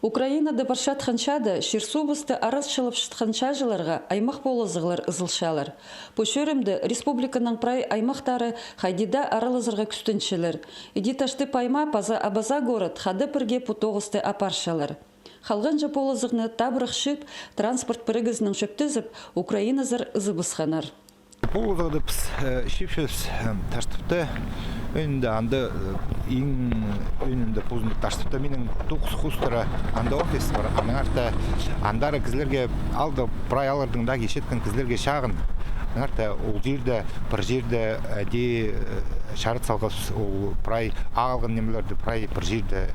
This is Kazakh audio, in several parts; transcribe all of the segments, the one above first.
Украинада баршат ханчады, шерсубысты арыз шылып шытханча жыларға аймақ болызығылар ызылшалар. Пөшөрімді республиканың прай аймақтары хайдида арылызырға күстіншілер. Идиташты пайма паза абаза город хады пірге путоғысты апаршалар. Халғанжа болызығны табырық шып, транспорт пірігізінің шөптізіп, Украиназыр ызыбысханар. Полозағды біз шепшіз таштыпты, önünde anda in önünde pozunduk taştıpta menin 9 хустара анда офис бар. Аның арта андары кізлерге алды прайлардың да кешеткен кізлерге шағын. Аның арта ол жерде бір жерде де шарт салғыз ол прай ағалған немелерді прай бір жерде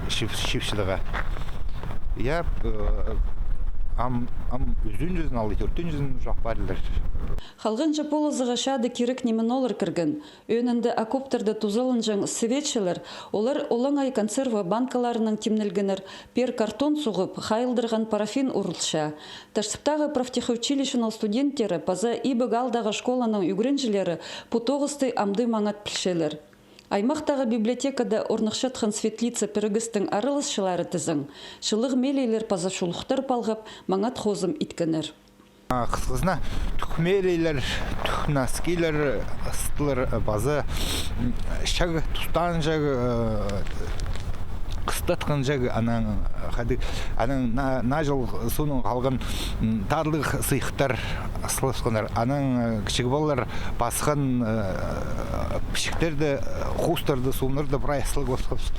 шепшіліға. Я ам үзін жүзін алды, төрттен жүзін жоқ барылар. Халғанжа полозыға шады керік немен олар кіргін. Өнінді окоптерді тузалынжан светшілер, олар олаңай консерва банкаларының темнелгенер пер картон суғып, хайылдырған парафин ұрылша. Ташсыптағы профтехучилищенал студенттері паза ибі галдағы школаның үгренжілері путоғысты амды маңат пілшелер. Аймақтағы библиотекада орнықшатқан светлица пірігістің арылысшылары тізің. Шылық мелейлер паза шулықтар палғап, маңат хозым иткенер. Қысқызына түкмелейлер, түкнаскейлер, ыстылар базы шағы тұстан жағы қыстатқан жағы аның на жыл соның қалған тарлық сыйықтар асылысқанар. Аның кішік балалар басқан пішіктерді, хустарды, соңларды бір айсылық осқыз.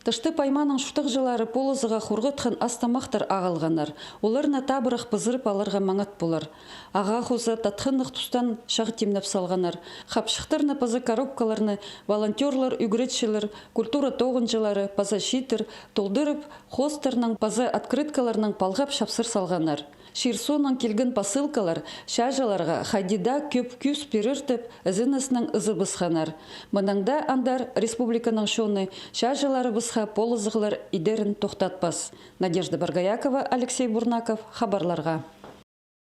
Тышты пайманың шутық жылары полызыға құрғытқан астамақтар ағалғанар. Оларына табырық бұзырып алырға маңат болар. Аға қозы татқынық тұстан шағы темнеп салғанар. Қапшықтарына пазы коробкаларны волонтерлар, үгіретшілер, культура тоғынжылары, паза шитір, толдырып, хостарның пазы открыткаларның палғап шапсыр салғанар. Ширсонның келген посылкалар шажаларға хайдида көп күс періртіп, ізінісінің ызы бұсқанар. Мұнаңда андар республиканың шоны шажалары бұсқа полызығылар идерін тоқтатпас. Надежда Баргаякова, Алексей Бурнаков, хабарларға.